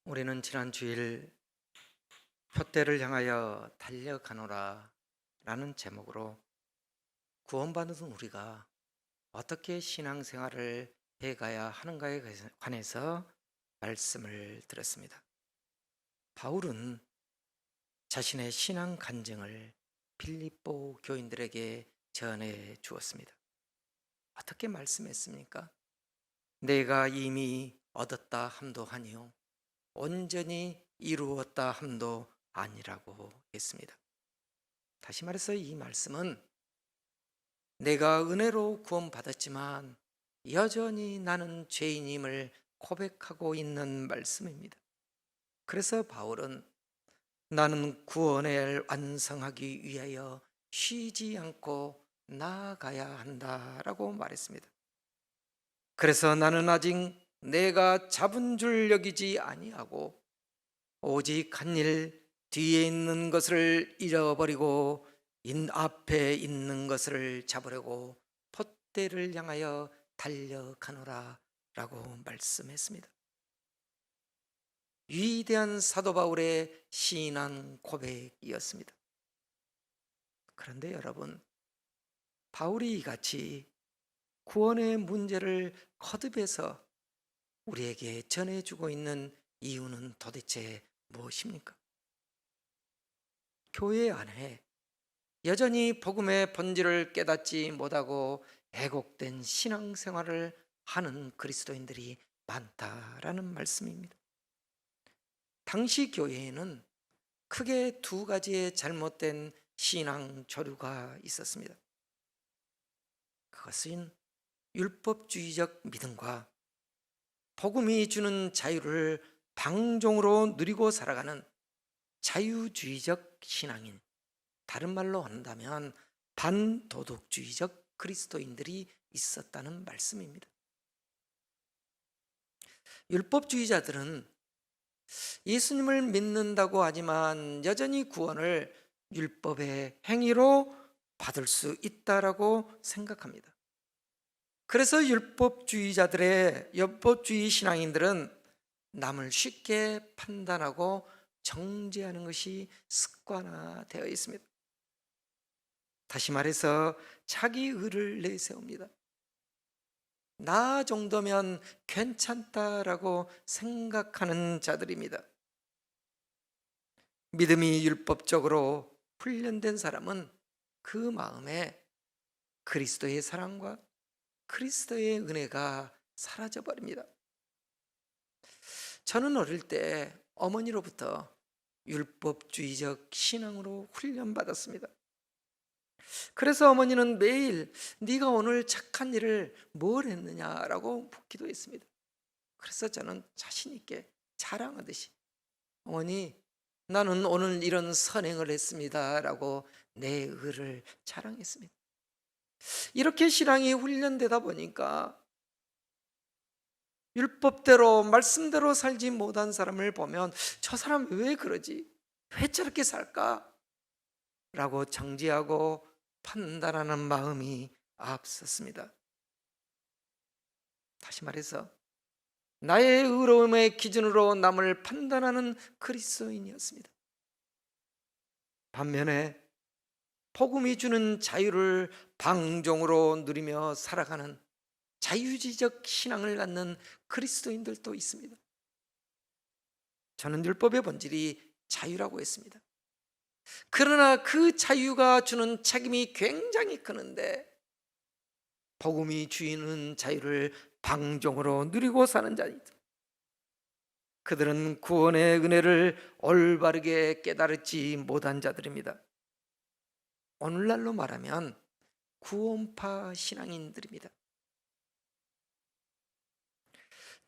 우리는 지난 주일 표대를 향하여 달려가노라 라는 제목으로 구원받은 우리가 어떻게 신앙생활을 해가야 하는가에 관해서 말씀을 드렸습니다. 바울은 자신의 신앙 간증을 빌립보 교인들에게 전해 주었습니다. 어떻게 말씀했습니까? 내가 이미 얻었다 함도 아니요 온전히 이루었다 함도 아니라고 했습니다. 다시 말해서 이 말씀은 내가 은혜로 구원받았지만 여전히 나는 죄인임을 고백하고 있는 말씀입니다. 그래서 바울은 나는 구원을 완성하기 위하여 쉬지 않고 나아가야 한다라고 말했습니다. 그래서 나는 아직 내가 잡은 줄 여기지 아니하고 오직 한 일 뒤에 있는 것을 잃어버리고 앞에 있는 것을 잡으려고 폿대를 향하여 달려가노라 라고 말씀했습니다. 위대한 사도 바울의 신앙 고백이었습니다. 그런데 여러분, 바울이 이같이 구원의 문제를 거듭해서 우리에게 전해주고 있는 이유는 도대체 무엇입니까? 교회 안에 여전히 복음의 본질을 깨닫지 못하고 왜곡된 신앙생활을 하는 그리스도인들이 많다라는 말씀입니다. 당시 교회에는 크게 두 가지의 잘못된 신앙 조류가 있었습니다. 그것은 율법주의적 믿음과 복음이 주는 자유를 방종으로 누리고 살아가는 자유주의적 신앙인, 다른 말로 한다면 반도덕주의적 그리스도인들이 있었다는 말씀입니다. 율법주의자들은 예수님을 믿는다고 하지만 여전히 구원을 율법의 행위로 받을 수 있다라고 생각합니다. 그래서 율법주의 신앙인들은 남을 쉽게 판단하고 정죄하는 것이 습관화되어 있습니다. 다시 말해서 자기 의를 내세웁니다. 나 정도면 괜찮다라고 생각하는 자들입니다. 믿음이 율법적으로 훈련된 사람은 그 마음에 그리스도의 사랑과 그리스도의 은혜가 사라져버립니다. 저는 어릴 때 어머니로부터 율법주의적 신앙으로 훈련받았습니다. 그래서 어머니는 매일 네가 오늘 착한 일을 뭘 했느냐라고 묻기도 했습니다. 그래서 저는 자신 있게 자랑하듯이 어머니 나는 오늘 이런 선행을 했습니다 라고 내 의를 자랑했습니다. 이렇게 신앙이 훈련되다 보니까 율법대로 말씀대로 살지 못한 사람을 보면 저 사람 왜 그러지? 왜 저렇게 살까? 라고 정죄하고 판단하는 마음이 앞섰습니다. 다시 말해서 나의 의로움의 기준으로 남을 판단하는 그리스도인이었습니다. 반면에 복음이 주는 자유를 방종으로 누리며 살아가는 자유주의적 신앙을 갖는 그리스도인들도 있습니다. 저는 율법의 본질이 자유라고 했습니다. 그러나 그 자유가 주는 책임이 굉장히 크는데 복음이 주는 자유를 방종으로 누리고 사는 자들, 그들은 구원의 은혜를 올바르게 깨달지 못한 자들입니다. 오늘날로 말하면 구원파 신앙인들입니다.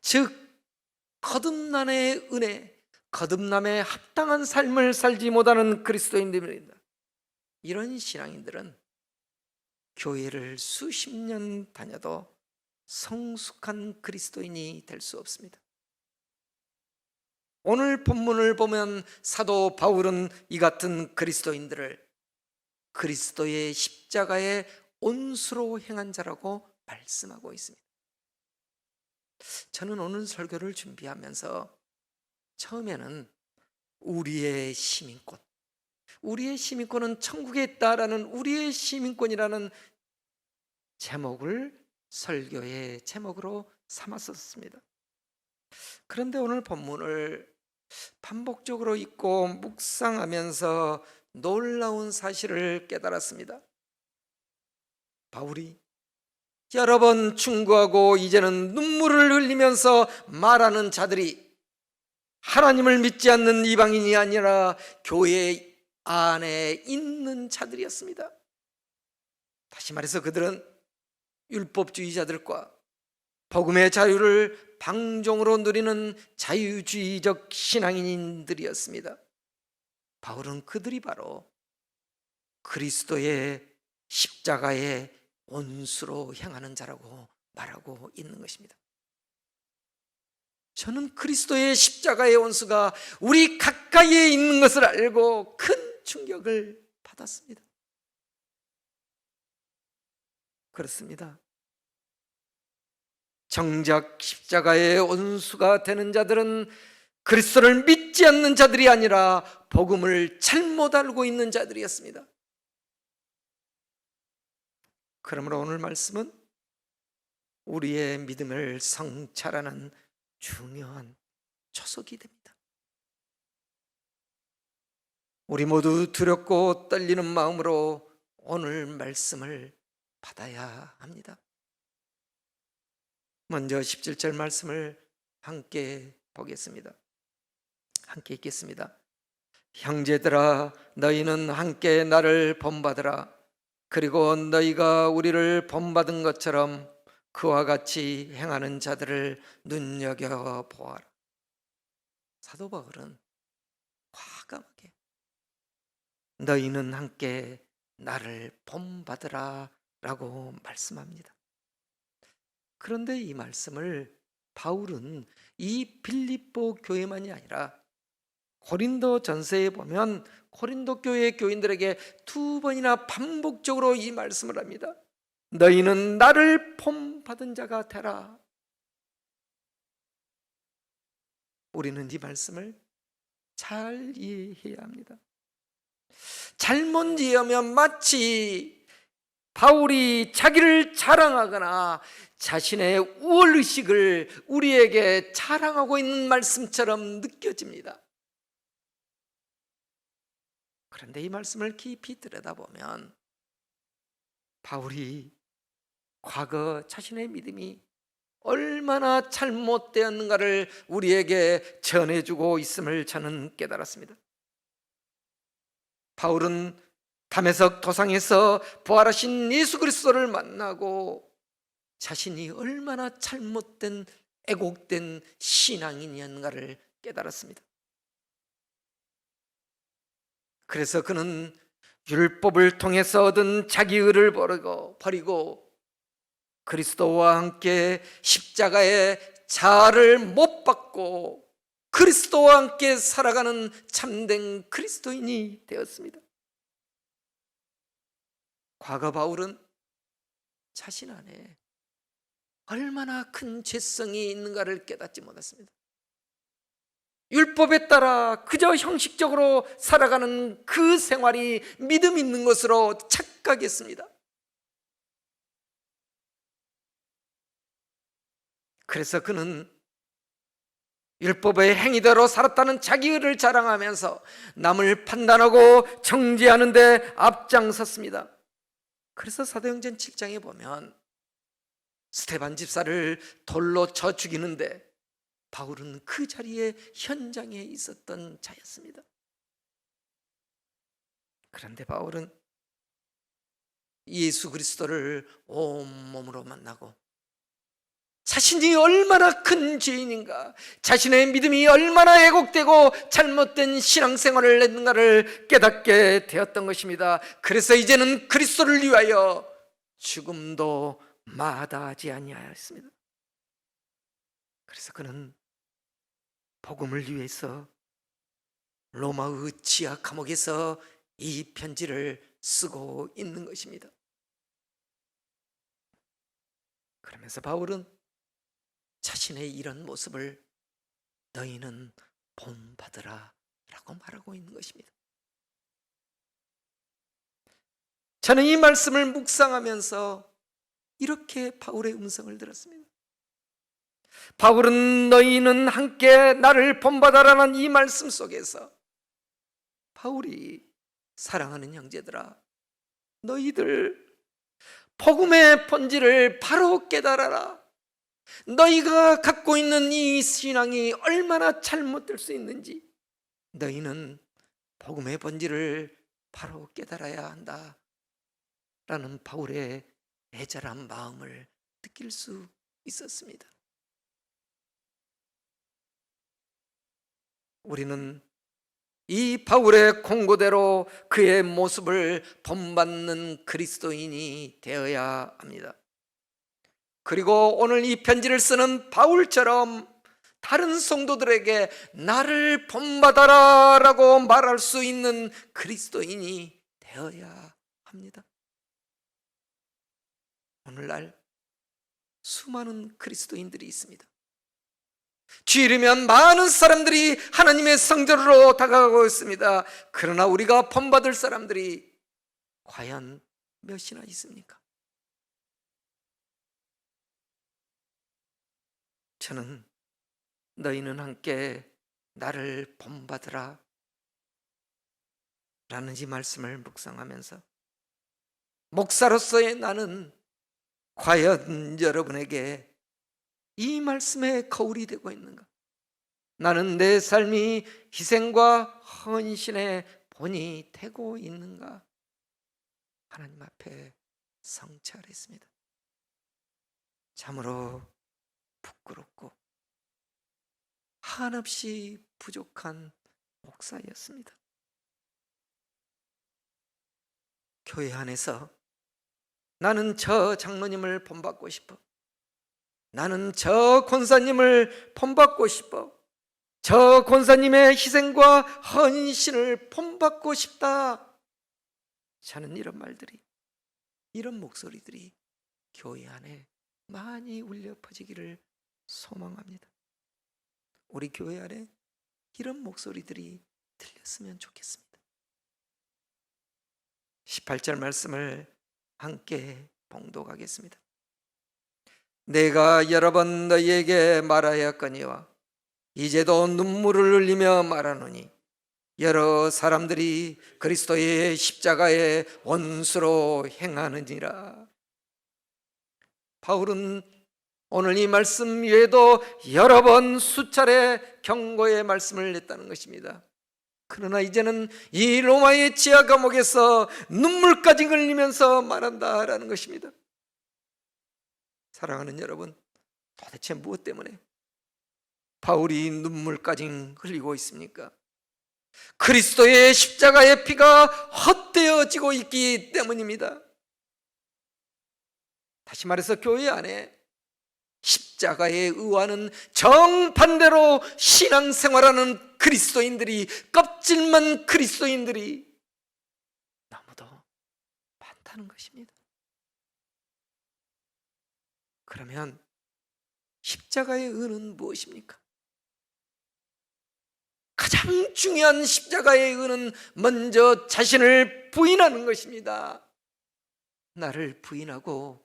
즉 거듭남의 은혜, 거듭남에 합당한 삶을 살지 못하는 그리스도인들입니다. 이런 신앙인들은 교회를 수십 년 다녀도 성숙한 그리스도인이 될 수 없습니다. 오늘 본문을 보면 사도 바울은 이 같은 그리스도인들을 그리스도의 십자가의 온수로 행한 자라고 말씀하고 있습니다. 저는 오늘 설교를 준비하면서 처음에는 우리의 시민권, 우리의 시민권은 천국에 있다라는 우리의 시민권이라는 제목을 설교의 제목으로 삼았었습니다. 그런데 오늘 본문을 반복적으로 읽고 묵상하면서 놀라운 사실을 깨달았습니다. 바울이 여러 번 충고하고 이제는 눈물을 흘리면서 말하는 자들이 하나님을 믿지 않는 이방인이 아니라 교회 안에 있는 자들이었습니다. 다시 말해서 그들은 율법주의자들과 복음의 자유를 방종으로 누리는 자유주의적 신앙인들이었습니다. 바울은 그들이 바로 그리스도의 십자가의 원수로 향하는 자라고 말하고 있는 것입니다. 저는 그리스도의 십자가의 원수가 우리 가까이에 있는 것을 알고 큰 충격을 받았습니다. 그렇습니다. 정작 십자가의 원수가 되는 자들은 그리스도를 믿지 않는 자들이 아니라 복음을 잘못 알고 있는 자들이었습니다. 그러므로 오늘 말씀은 우리의 믿음을 성찰하는 중요한 초석이 됩니다. 우리 모두 두렵고 떨리는 마음으로 오늘 말씀을 받아야 합니다. 먼저 17절 말씀을 함께 보겠습니다. 함께 읽겠습니다. 형제들아, 너희는 함께 나를 본받으라. 그리고 너희가 우리를 본받은 것처럼 그와 같이 행하는 자들을 눈여겨보아라. 사도 바울은 과감하게 너희는 함께 나를 본받으라 라고 말씀합니다. 그런데 이 말씀을 바울은 이 빌립보 교회만이 아니라 고린도 전서에 보면 고린도 교회 교인들에게 2번이나 반복적으로 이 말씀을 합니다. 너희는 나를 본받은 자가 되라. 우리는 이 말씀을 잘 이해해야 합니다. 잘못 이해하면 마치 바울이 자기를 자랑하거나 자신의 우월의식을 우리에게 자랑하고 있는 말씀처럼 느껴집니다. 그런데 이 말씀을 깊이 들여다보면 바울이 과거 자신의 믿음이 얼마나 잘못되었는가를 우리에게 전해주고 있음을 저는 깨달았습니다. 바울은 담에석 도상에서 부활하신 예수 그리스도를 만나고 자신이 얼마나 잘못된 애곡된 신앙인이었는가를 깨달았습니다. 그래서 그는 율법을 통해서 얻은 자기 의를 버리고 그리스도와 함께 십자가의 자아를 못 받고 그리스도와 함께 살아가는 참된 그리스도인이 되었습니다. 과거 바울은 자신 안에 얼마나 큰 죄성이 있는가를 깨닫지 못했습니다. 율법에 따라 그저 형식적으로 살아가는 그 생활이 믿음 있는 것으로 착각했습니다. 그래서 그는 율법의 행위대로 살았다는 자기 의를 자랑하면서 남을 판단하고 정죄하는 데 앞장섰습니다. 그래서 사도행전 7장에 보면 스데반 집사를 돌로 쳐 죽이는데 바울은 그 자리에 현장에 있었던 자였습니다. 그런데 바울은 예수 그리스도를 온몸으로 만나고 자신이 얼마나 큰 죄인인가, 자신의 믿음이 얼마나 애곡되고 잘못된 신앙생활을 했는가를 깨닫게 되었던 것입니다. 그래서 이제는 그리스도를 위하여 죽음도 마다하지 아니하였습니다. 그래서 그는 복음을 위해서 로마의 지하 감옥에서 이 편지를 쓰고 있는 것입니다. 그러면서 바울은 자신의 이런 모습을 너희는 본받으라 라고 말하고 있는 것입니다. 저는 이 말씀을 묵상하면서 이렇게 바울의 음성을 들었습니다. 바울은 너희는 함께 나를 본받아라는 이 말씀 속에서 바울이 사랑하는 형제들아, 너희들 복음의 본질을 바로 깨달아라. 너희가 갖고 있는 이 신앙이 얼마나 잘못될 수 있는지 너희는 복음의 본질을 바로 깨달아야 한다 라는 바울의 애절한 마음을 느낄 수 있었습니다. 우리는 이 바울의 공고대로 그의 모습을 본받는 그리스도인이 되어야 합니다. 그리고 오늘 이 편지를 쓰는 바울처럼 다른 성도들에게 나를 본받아라 라고 말할 수 있는 그리스도인이 되어야 합니다. 오늘날 수많은 그리스도인들이 있습니다. 주일이면 많은 사람들이 하나님의 성전으로 다가가고 있습니다. 그러나 우리가 본받을 사람들이 과연 몇이나 있습니까? 저는 너희는 함께 나를 본받으라 라는 이 말씀을 묵상하면서 목사로서의 나는 과연 여러분에게 이 말씀에 거울이 되고 있는가? 나는 내 삶이 희생과 헌신의 본이 되고 있는가? 하나님 앞에 성찰했습니다. 참으로 부끄럽고 한없이 부족한 목사였습니다. 교회 안에서 나는 저 장로님을 본받고 싶어, 나는 저 권사님을 본받고 싶어, 저 권사님의 희생과 헌신을 본받고 싶다. 저는 이런 말들이, 이런 목소리들이 교회 안에 많이 울려 퍼지기를 소망합니다. 우리 교회 안에 이런 목소리들이 들렸으면 좋겠습니다. 18절 말씀을 함께 봉독하겠습니다. 내가 여러 번 너희에게 말하였거니와 이제도 눈물을 흘리며 말하노니 여러 사람들이 그리스도의 십자가의 원수로 행하느니라. 바울은 오늘 이 말씀 외에도 여러 번 수차례 경고의 말씀을 냈다는 것입니다. 그러나 이제는 이 로마의 지하 감옥에서 눈물까지 흘리면서 말한다라는 것입니다. 사랑하는 여러분, 도대체 무엇 때문에 바울이 눈물까지 흘리고 있습니까? 그리스도의 십자가의 피가 헛되어지고 있기 때문입니다. 다시 말해서 교회 안에 십자가의 의와는 정반대로 신앙생활하는 그리스도인들이, 껍질만 그리스도인들이 너무도 많다는 것입니다. 그러면 십자가의 의는 무엇입니까? 가장 중요한 십자가의 의는 먼저 자신을 부인하는 것입니다. 나를 부인하고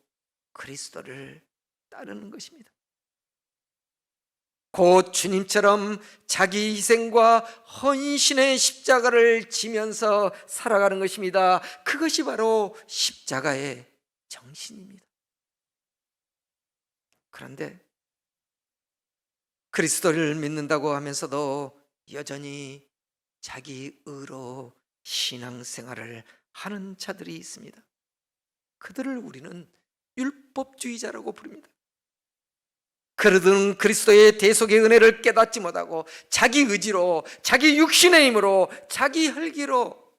그리스도를 따르는 것입니다. 곧 주님처럼 자기 희생과 헌신의 십자가를 지면서 살아가는 것입니다. 그것이 바로 십자가의 정신입니다. 그런데 그리스도를 믿는다고 하면서도 여전히 자기 의로 신앙생활을 하는 자들이 있습니다. 그들을 우리는 율법주의자라고 부릅니다. 그들은 그리스도의 대속의 은혜를 깨닫지 못하고 자기 의지로, 자기 육신의 힘으로, 자기 혈기로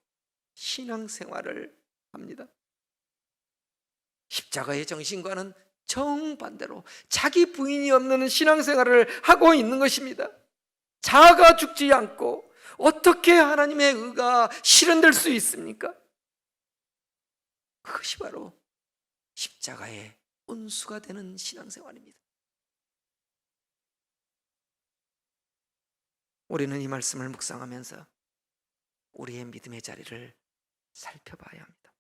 신앙생활을 합니다. 십자가의 정신과는 정반대로 자기 부인이 없는 신앙생활을 하고 있는 것입니다. 자아가 죽지 않고 어떻게 하나님의 의가 실현될 수 있습니까? 그것이 바로 십자가의 온수가 되는 신앙생활입니다. 우리는 이 말씀을 묵상하면서 우리의 믿음의 자리를 살펴봐야 합니다.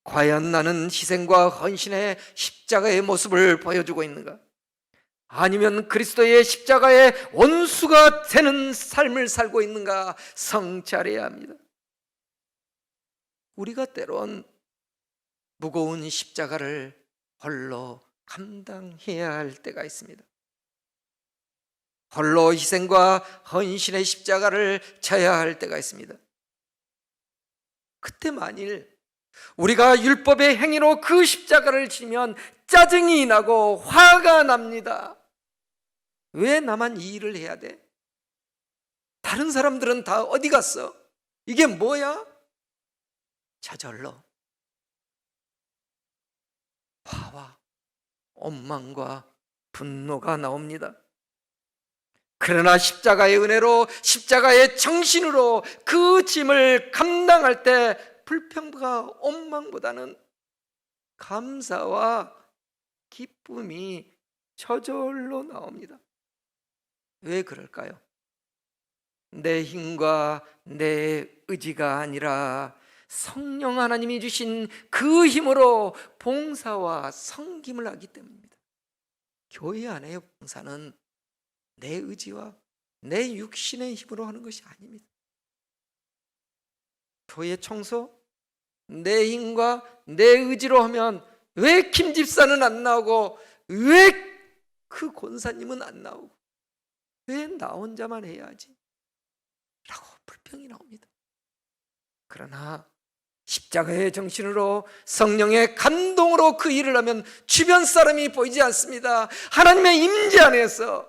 과연 나는 희생과 헌신의 십자가의 모습을 보여주고 있는가? 아니면 그리스도의 십자가의 원수가 되는 삶을 살고 있는가 성찰해야 합니다. 우리가 때론 무거운 십자가를 홀로 감당해야 할 때가 있습니다. 홀로 희생과 헌신의 십자가를 져야 할 때가 있습니다. 그때 만일 우리가 율법의 행위로 그 십자가를 지면 짜증이 나고 화가 납니다. 왜 나만 이 일을 해야 돼? 다른 사람들은 다 어디 갔어? 이게 뭐야? 저절로 화와 원망과 분노가 나옵니다. 그러나 십자가의 은혜로, 십자가의 정신으로 그 짐을 감당할 때 불평과 원망보다는 감사와 기쁨이 저절로 나옵니다. 왜 그럴까요? 내 힘과 내 의지가 아니라 성령 하나님이 주신 그 힘으로 봉사와 섬김을 하기 때문입니다. 교회 안의 봉사는 내 의지와 내 육신의 힘으로 하는 것이 아닙니다. 교회 청소 내 힘과 내 의지로 하면 왜 김 집사는 안 나오고 왜 그 권사님은 안 나오고 왜 나 혼자만 해야지? 라고 불평이 나옵니다. 그러나 십자가의 정신으로 성령의 감동으로 그 일을 하면 주변 사람이 보이지 않습니다. 하나님의 임재 안에서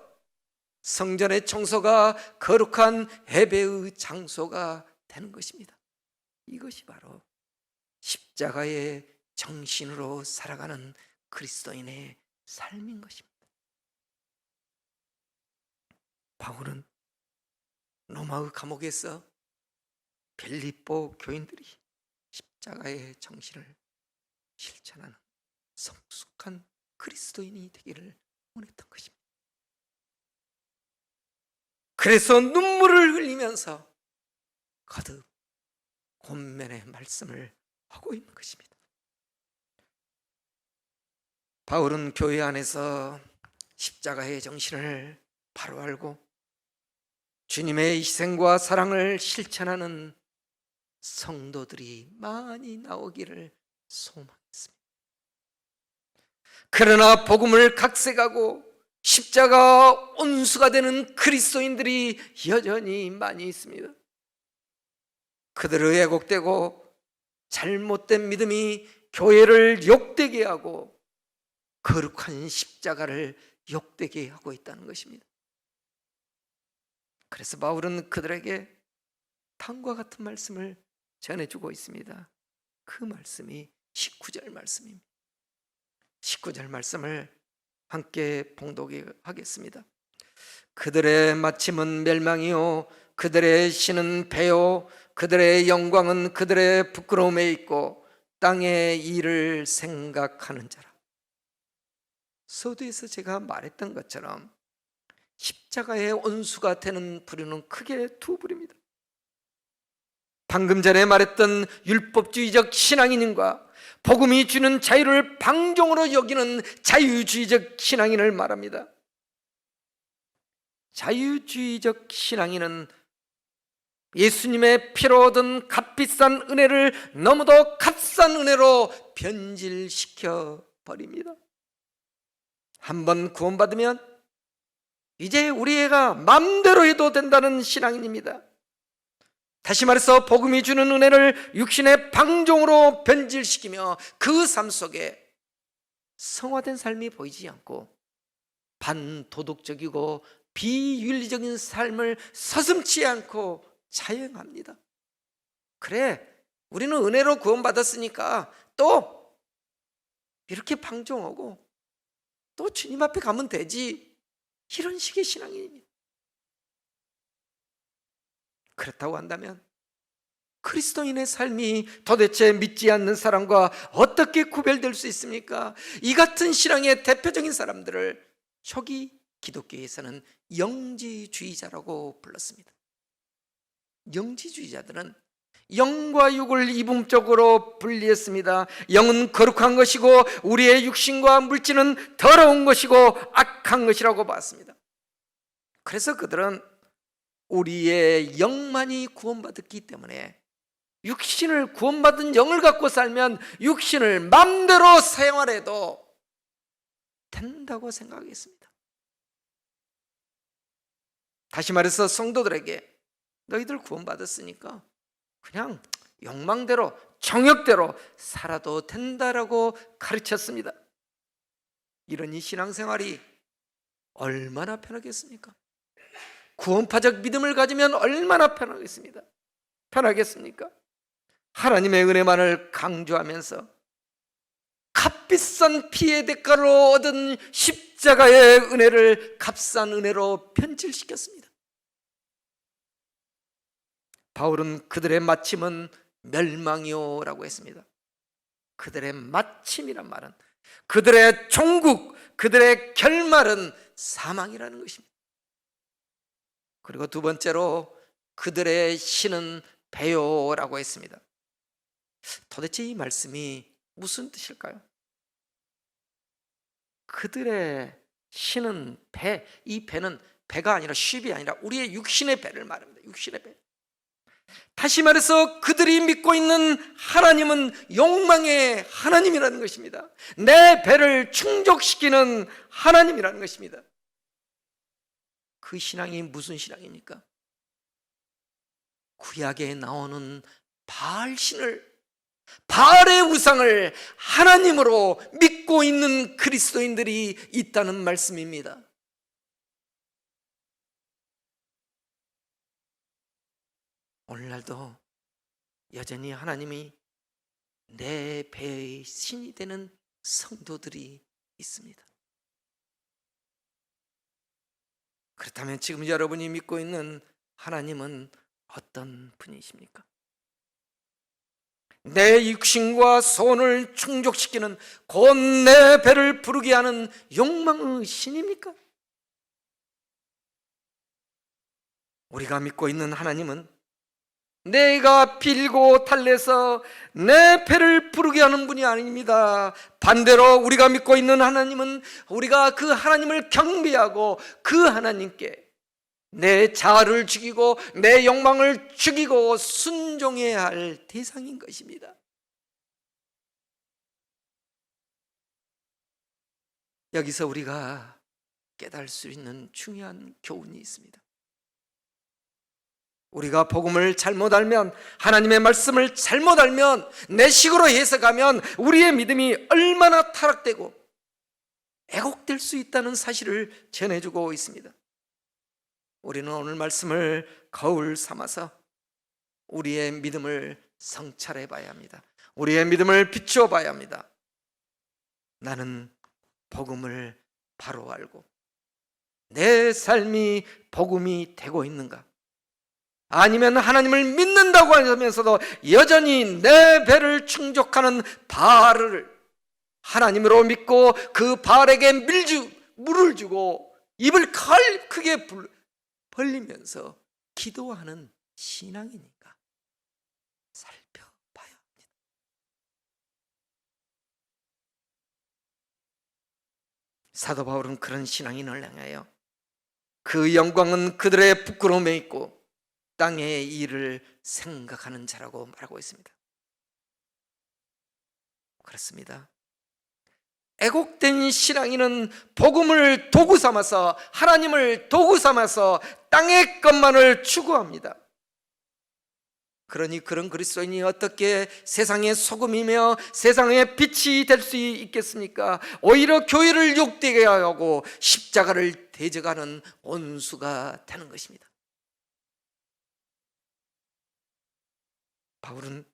성전의 청소가 거룩한 예배의 장소가 되는 것입니다. 이것이 바로 십자가의 정신으로 살아가는 그리스도인의 삶인 것입니다. 바울은 로마의 감옥에서 빌립보 교인들이 십자가의 정신을 실천하는 성숙한 그리스도인이 되기를 원했던 것입니다. 그래서 눈물을 흘리면서 거듭 권면의 말씀을 하고 있는 것입니다. 바울은 교회 안에서 십자가의 정신을 바로 알고 주님의 희생과 사랑을 실천하는 성도들이 많이 나오기를 소망했습니다. 그러나 복음을 각색하고 십자가 온수가 되는 그리스도인들이 여전히 많이 있습니다. 그들의 왜곡되고 잘못된 믿음이 교회를 욕되게 하고 거룩한 십자가를 욕되게 하고 있다는 것입니다. 그래서 바울은 그들에게 다음과 같은 말씀을 전해주고 있습니다. 그 말씀이 19절 말씀입니다. 19절 말씀을 함께 봉독하겠습니다. 그들의 마침은 멸망이요 그들의 신은 패요 그들의 영광은 그들의 부끄러움에 있고 땅의 일을 생각하는 자라. 서두에서 제가 말했던 것처럼 십자가의 온수가 되는 부류는 크게 두 부류입니다. 방금 전에 말했던 율법주의적 신앙인과 복음이 주는 자유를 방종으로 여기는 자유주의적 신앙인을 말합니다. 자유주의적 신앙인은 예수님의 피로 얻은 값비싼 은혜를 너무도 값싼 은혜로 변질시켜 버립니다. 한번 구원받으면 이제 우리 애가 마음대로 해도 된다는 신앙인입니다. 다시 말해서 복음이 주는 은혜를 육신의 방종으로 변질시키며 그 삶 속에 성화된 삶이 보이지 않고 반도덕적이고 비윤리적인 삶을 서슴지 않고 자행합니다. 그래, 우리는 은혜로 구원받았으니까 또 이렇게 방종하고 또 주님 앞에 가면 되지, 이런 식의 신앙입니다. 그렇다고 한다면 그리스도인의 삶이 도대체 믿지 않는 사람과 어떻게 구별될 수 있습니까? 이 같은 신앙의 대표적인 사람들을 초기 기독교에서는 영지주의자라고 불렀습니다. 영지주의자들은 영과 육을 이분적으로 분리했습니다. 영은 거룩한 것이고 우리의 육신과 물질은 더러운 것이고 악한 것이라고 봤습니다. 그래서 그들은 우리의 영만이 구원받았기 때문에 육신을 구원받은 영을 갖고 살면 육신을 마음대로 사용하래도 된다고 생각했습니다. 다시 말해서 성도들에게 너희들 구원받았으니까 그냥 욕망대로 정욕대로 살아도 된다라고 가르쳤습니다. 이런 이 신앙생활이 얼마나 편하겠습니까? 구원파적 믿음을 가지면 얼마나 편하겠습니까? 하나님의 은혜만을 강조하면서 값비싼 피의 대가로 얻은 십자가의 은혜를 값싼 은혜로 변질시켰습니다. 바울은 그들의 마침은 멸망이요 라고 했습니다. 그들의 마침이란 말은, 그들의 종국, 그들의 결말은 사망이라는 것입니다. 그리고 두 번째로 그들의 신은 배요라고 했습니다. 도대체 이 말씀이 무슨 뜻일까요? 그들의 신은 배, 이 배는 배가 아니라 쉽이 아니라 우리의 육신의 배를 말합니다. 육신의 배. 다시 말해서 그들이 믿고 있는 하나님은 욕망의 하나님이라는 것입니다. 내 배를 충족시키는 하나님이라는 것입니다. 그 신앙이 무슨 신앙입니까? 구약에 나오는 바알신을, 바알의 우상을 하나님으로 믿고 있는 그리스도인들이 있다는 말씀입니다. 오늘날도 여전히 하나님이 내 배의 신이 되는 성도들이 있습니다. 그렇다면 지금 여러분이 믿고 있는 하나님은 어떤 분이십니까? 내 육신과 소원을 충족시키는 곧 내 배를 부르게 하는 욕망의 신입니까? 우리가 믿고 있는 하나님은 내가 빌고 달래서 내 배를 부르게 하는 분이 아닙니다. 반대로 우리가 믿고 있는 하나님은 우리가 그 하나님을 경배하고 그 하나님께 내 자아를 죽이고 내 욕망을 죽이고 순종해야 할 대상인 것입니다. 여기서 우리가 깨달을 수 있는 중요한 교훈이 있습니다. 우리가 복음을 잘못 알면, 하나님의 말씀을 잘못 알면, 내 식으로 해석하면 우리의 믿음이 얼마나 타락되고 애곡될 수 있다는 사실을 전해주고 있습니다. 우리는 오늘 말씀을 거울 삼아서 우리의 믿음을 성찰해 봐야 합니다. 우리의 믿음을 비추어 봐야 합니다. 나는 복음을 바로 알고 내 삶이 복음이 되고 있는가? 아니면 하나님을 믿는다고 하면서도 여전히 내 배를 충족하는 바알을 하나님으로 믿고 그 바알에게 물을 주고 입을 크게 벌리면서 기도하는 신앙이니까 살펴봐야 합니다. 사도 바울은 그런 신앙인을 향하여 그 영광은 그들의 부끄러움에 있고 땅의 일을 생각하는 자라고 말하고 있습니다. 그렇습니다. 애곡된 신앙인은 복음을 도구 삼아서, 하나님을 도구 삼아서 땅의 것만을 추구합니다. 그러니 그런 그리스도인이 어떻게 세상의 소금이며 세상의 빛이 될 수 있겠습니까? 오히려 교회를 욕되게 하고 십자가를 대적하는 원수가 되는 것입니다. 바울은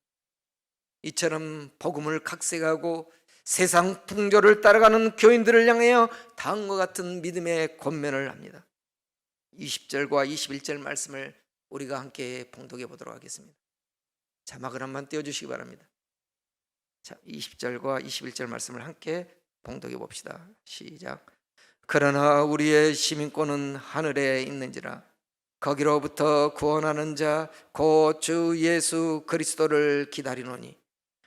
이처럼 복음을 각색하고 세상 풍조를 따라가는 교인들을 향하여 다음과 같은 믿음의 권면을 합니다. 20절과 21절 말씀을 우리가 함께 봉독해 보도록 하겠습니다. 자막을 한번 띄워주시기 바랍니다. 자, 20절과 21절 말씀을 함께 봉독해 봅시다. 시작. 그러나 우리의 시민권은 하늘에 있는지라. 거기로부터 구원하는 자 곧 주 예수 그리스도를 기다리노니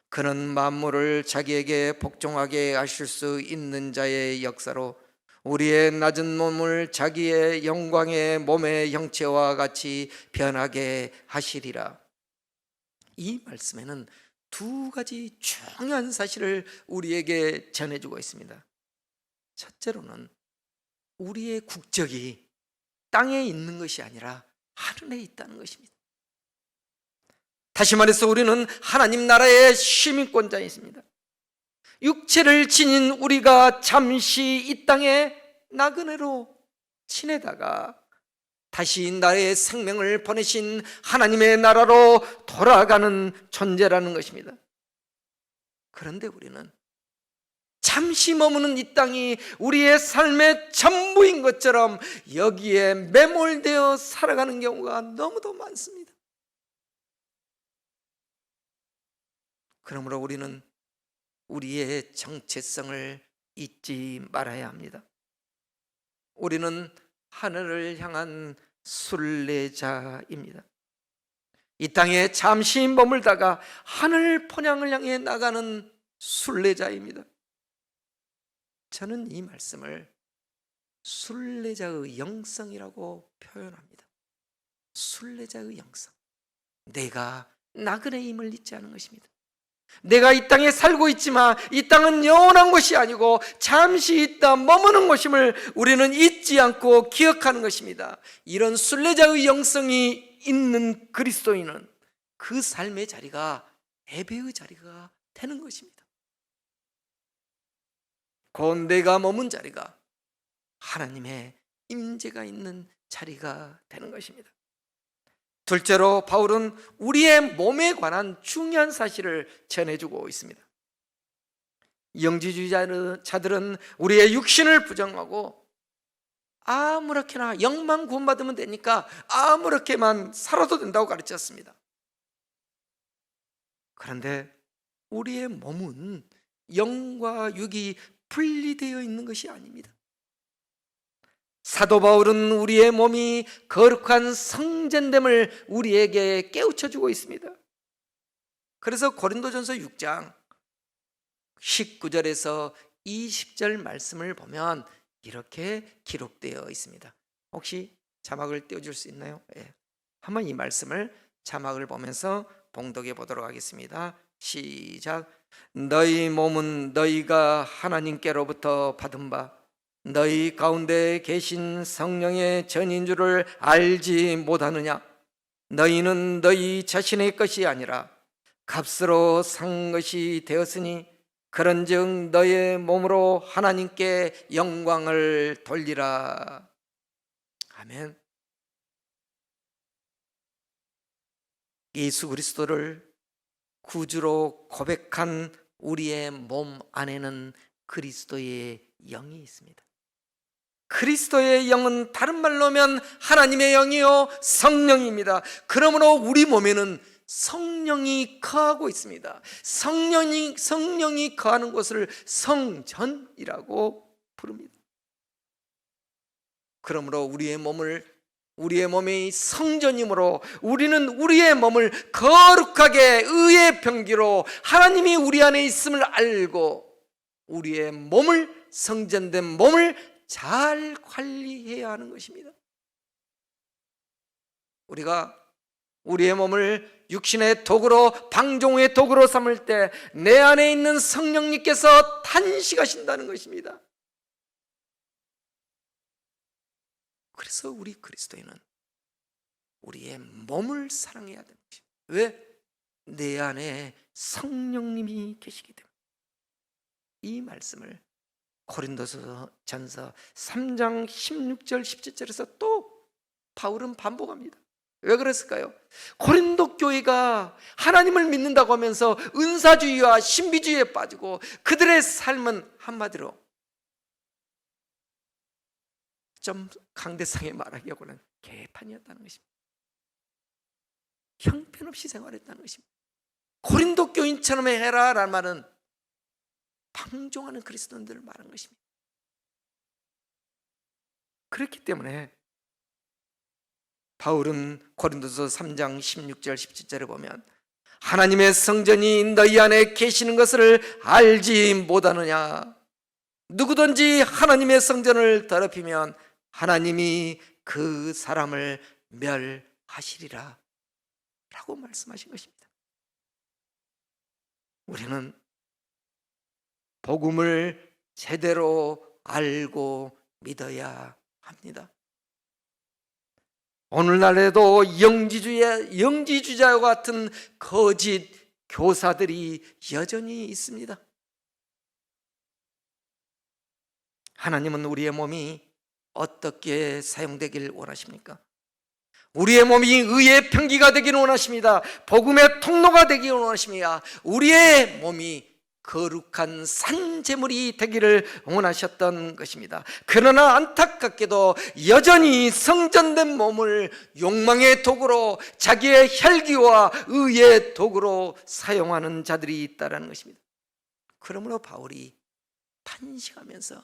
그는 만물을 자기에게 복종하게 하실 수 있는 자의 역사로 우리의 낮은 몸을 자기의 영광의 몸의 형체와 같이 변하게 하시리라. 이 말씀에는 두 가지 중요한 사실을 우리에게 전해주고 있습니다. 첫째로는 우리의 국적이 땅에 있는 것이 아니라 하늘에 있다는 것입니다. 다시 말해서 우리는 하나님 나라의 시민권자이십니다. 육체를 지닌 우리가 잠시 이 땅에 나그네로 지내다가 다시 나의 생명을 보내신 하나님의 나라로 돌아가는 존재라는 것입니다. 그런데 우리는 잠시 머무는 이 땅이 우리의 삶의 전부인 것처럼 여기에 매몰되어 살아가는 경우가 너무도 많습니다. 그러므로 우리는 우리의 정체성을 잊지 말아야 합니다. 우리는 하늘을 향한 순례자입니다. 이 땅에 잠시 머물다가 하늘 본향을 향해 나가는 순례자입니다. 저는 이 말씀을 순례자의 영성이라고 표현합니다. 순례자의 영성. 내가 나그네임을 잊지 않은 것입니다. 내가 이 땅에 살고 있지만 이 땅은 영원한 것이 아니고 잠시 있다 머무는 것임을 우리는 잊지 않고 기억하는 것입니다. 이런 순례자의 영성이 있는 그리스도인은 그 삶의 자리가 예배의 자리가 되는 것입니다. 곧 내가 머문 자리가 하나님의 임재가 있는 자리가 되는 것입니다. 둘째로 바울은 우리의 몸에 관한 중요한 사실을 전해주고 있습니다. 영지주의자들은 우리의 육신을 부정하고 아무렇게나 영만 구원받으면 되니까 아무렇게만 살아도 된다고 가르쳤습니다. 그런데 우리의 몸은 영과 육이 분리되어 있는 것이 아닙니다. 사도 바울은 우리의 몸이 거룩한 성전됨을 우리에게 깨우쳐주고 있습니다. 그래서 고린도전서 6장 19절에서 20절 말씀을 보면 이렇게 기록되어 있습니다. 혹시 자막을 띄워줄 수 있나요? 네. 한번 이 말씀을 자막을 보면서 봉독해 보도록 하겠습니다. 시작. 너희 몸은 너희가 하나님께로부터 받은 바 너희 가운데 계신 성령의 전인 줄을 알지 못하느냐? 너희는 너희 자신의 것이 아니라 값으로 산 것이 되었으니 그런즉 너의 몸으로 하나님께 영광을 돌리라. 아멘. 예수 그리스도를 구주로 고백한 우리의 몸 안에는 그리스도의 영이 있습니다. 그리스도의 영은 다른 말로 하면 하나님의 영이요 성령입니다. 그러므로 우리 몸에는 성령이 거하고 있습니다. 성령이 거하는 곳을 성전이라고 부릅니다. 그러므로 우리의 몸이 성전이므로 우리는 우리의 몸을 거룩하게 의의 병기로 하나님이 우리 안에 있음을 알고 우리의 몸을 성전된 몸을 잘 관리해야 하는 것입니다. 우리가 우리의 몸을 육신의 도구로 방종의 도구로 삼을 때 내 안에 있는 성령님께서 탄식하신다는 것입니다. 그래서 우리 그리스도인은 우리의 몸을 사랑해야 되는 것입니다. 왜? 내 안에 성령님이 계시기 때문에. 이 말씀을 고린도전서 3장 16절 17절에서 또 바울은 반복합니다. 왜 그랬을까요? 고린도 교회가 하나님을 믿는다고 하면서 은사주의와 신비주의에 빠지고 그들의 삶은 한마디로 좀 강대상에 말하기하고는 개판이었다는 것입니다. 형편없이 생활했다는 것입니다. 고린도 교인처럼 해라라는 말은 방종하는 그리스도인들을 말한 것입니다. 그렇기 때문에 바울은 고린도서 3장 16절 17절에 보면 하나님의 성전이 너희 안에 계시는 것을 알지 못하느냐, 누구든지 하나님의 성전을 더럽히면 하나님이 그 사람을 멸하시리라 라고 말씀하신 것입니다. 우리는 복음을 제대로 알고 믿어야 합니다. 오늘날에도 영지주의자와 같은 거짓 교사들이 여전히 있습니다. 하나님은 우리의 몸이 어떻게 사용되길 원하십니까? 우리의 몸이 의의 편기가 되기를 원하십니다. 복음의 통로가 되기를 원하십니다. 우리의 몸이 거룩한 산제물이 되기를 원하셨던 것입니다. 그러나 안타깝게도 여전히 성전된 몸을 욕망의 도구로, 자기의 혈기와 의의 도구로 사용하는 자들이 있다는 것입니다. 그러므로 바울이 탄식하면서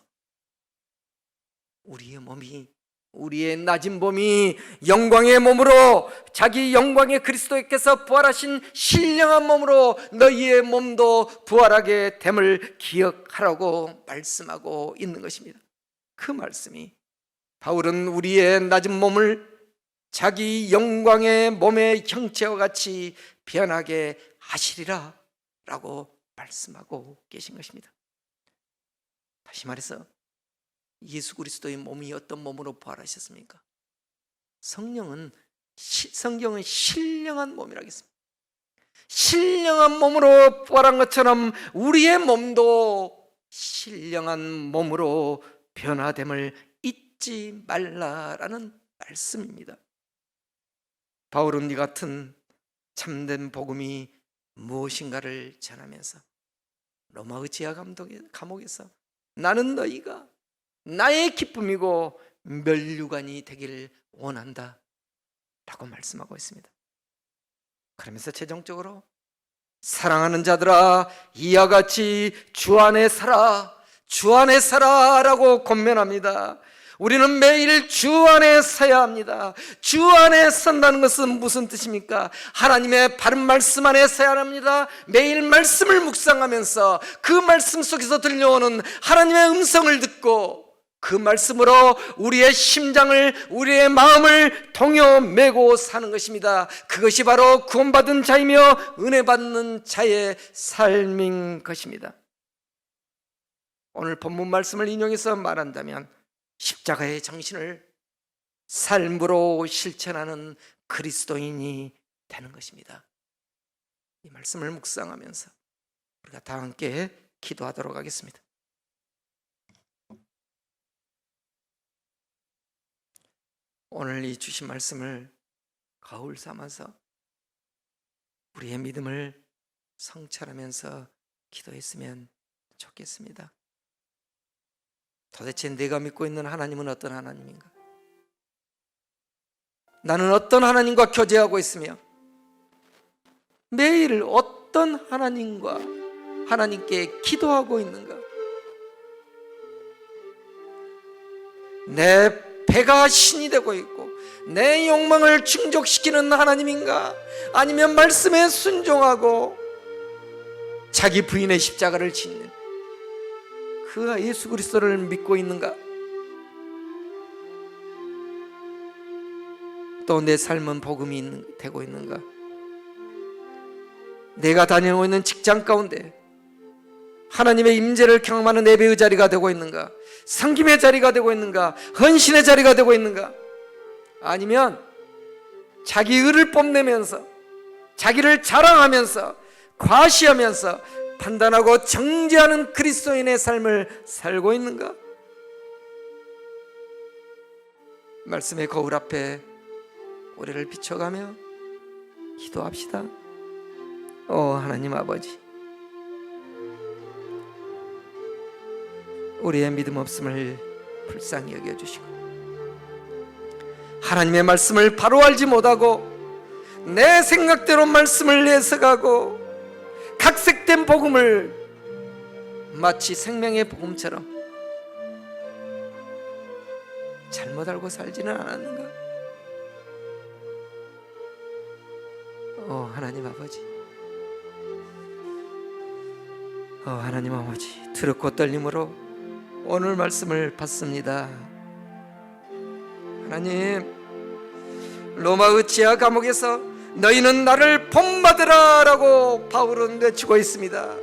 우리의 낮은 몸이 영광의 몸으로, 자기 영광의 그리스도께서 부활하신 신령한 몸으로 너희의 몸도 부활하게 됨을 기억하라고 말씀하고 있는 것입니다. 그 말씀이 바울은 우리의 낮은 몸을 자기 영광의 몸의 형체와 같이 변하게 하시리라 라고 말씀하고 계신 것입니다. 다시 말해서 예수 그리스도의 몸이 어떤 몸으로 부활하셨습니까? 성경은 신령한 몸이라고 했습니다. 신령한 몸으로 부활한 것처럼 우리의 몸도 신령한 몸으로 변화됨을 잊지 말라라는 말씀입니다. 바울은 이 같은 참된 복음이 무엇인가를 전하면서 로마의 지하 감옥에서 나는 너희가 나의 기쁨이고 면류관이 되기를 원한다 라고 말씀하고 있습니다. 그러면서 최종적으로 사랑하는 자들아 이와 같이 주 안에 살아, 주 안에 살아 라고 권면합니다. 우리는 매일 주 안에 서야 합니다. 주 안에 선다는 것은 무슨 뜻입니까? 하나님의 바른 말씀 안에 서야 합니다. 매일 말씀을 묵상하면서 그 말씀 속에서 들려오는 하나님의 음성을 듣고 그 말씀으로 우리의 심장을, 우리의 마음을 동요 메고 사는 것입니다. 그것이 바로 구원받은 자이며 은혜 받는 자의 삶인 것입니다. 오늘 본문 말씀을 인용해서 말한다면 십자가의 정신을 삶으로 실천하는 그리스도인이 되는 것입니다. 이 말씀을 묵상하면서 우리가 다 함께 기도하도록 하겠습니다. 오늘 이 주신 말씀을 거울 삼아서 우리의 믿음을 성찰하면서 기도했으면 좋겠습니다. 도대체 내가 믿고 있는 하나님은 어떤 하나님인가? 나는 어떤 하나님과 교제하고 있으며 매일 어떤 하나님께 기도하고 있는가? 내 배가 신이 되고 있고 내 욕망을 충족시키는 하나님인가? 아니면 말씀에 순종하고 자기 부인의 십자가를 짓는 그 예수 그리스도를 믿고 있는가? 또 내 삶은 복음이 되고 있는가? 내가 다니고 있는 직장 가운데 하나님의 임재를 경험하는 예배의 자리가 되고 있는가? 섬김의 자리가 되고 있는가? 헌신의 자리가 되고 있는가? 아니면 자기 의를 뽐내면서 자기를 자랑하면서 과시하면서 판단하고 정죄하는 그리스도인의 삶을 살고 있는가? 말씀의 거울 앞에 우리를 비춰가며 기도합시다. 하나님 아버지, 우리의 믿음 없음을 불쌍히 여겨주시고 하나님의 말씀을 바로 알지 못하고 내 생각대로 말씀을 해석하고 각색된 복음을 마치 생명의 복음처럼 잘못 알고 살지는 않았는가? 하나님 아버지, 하나님 아버지, 두렵고 떨림으로 오늘 말씀을 받습니다. 하나님, 로마의 지하 감옥에서 너희는 나를 본받으라 라고 바울은 외치고 있습니다.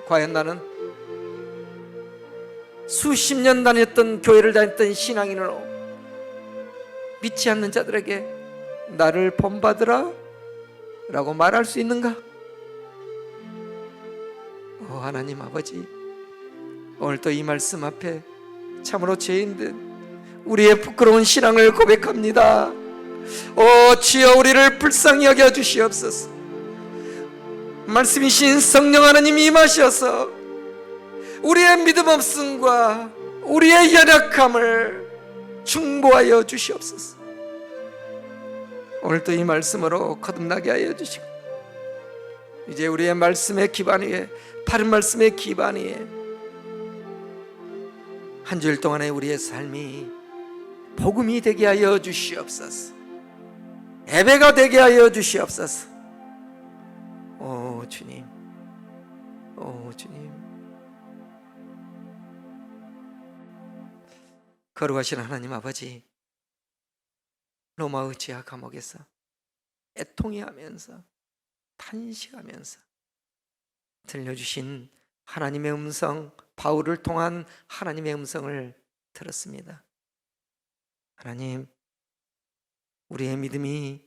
과연 나는 수십 년 다녔던 교회를 다녔던 신앙인으로 믿지 않는 자들에게 나를 본받으라 라고 말할 수 있는가? 하나님 아버지, 오늘도 이 말씀 앞에 참으로 죄인된 우리의 부끄러운 신앙을 고백합니다. 주여, 우리를 불쌍히 여겨 주시옵소서. 말씀이신 성령 하나님 임하셔서 우리의 믿음 없음과 우리의 연약함을 중보하여 주시옵소서. 오늘도 이 말씀으로 거듭나게 하여 주시고, 이제 우리의 말씀의 기반 위에, 바른 말씀의 기반 위에 한 주일 동안의 우리의 삶이 복음이 되게 하여 주시옵소서. 예배가 되게 하여 주시옵소서. 주님, 주님, 거룩하신 하나님 아버지, 로마의 지하 감옥에서 애통해하면서 탄식하면서 들려주신 하나님의 음성, 바울을 통한 하나님의 음성을 들었습니다. 하나님, 우리의 믿음이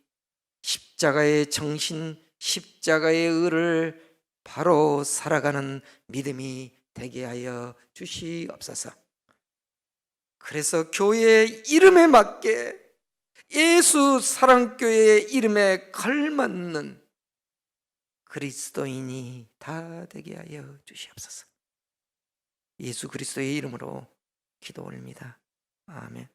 십자가의 정신, 십자가의 의를 바로 살아가는 믿음이 되게 하여 주시옵소서. 그래서 교회의 이름에 맞게, 예수 사랑교회의 이름에 걸맞는 그리스도인이 다 되게 하여 주시옵소서. 예수 그리스도의 이름으로 기도 올립니다. 아멘.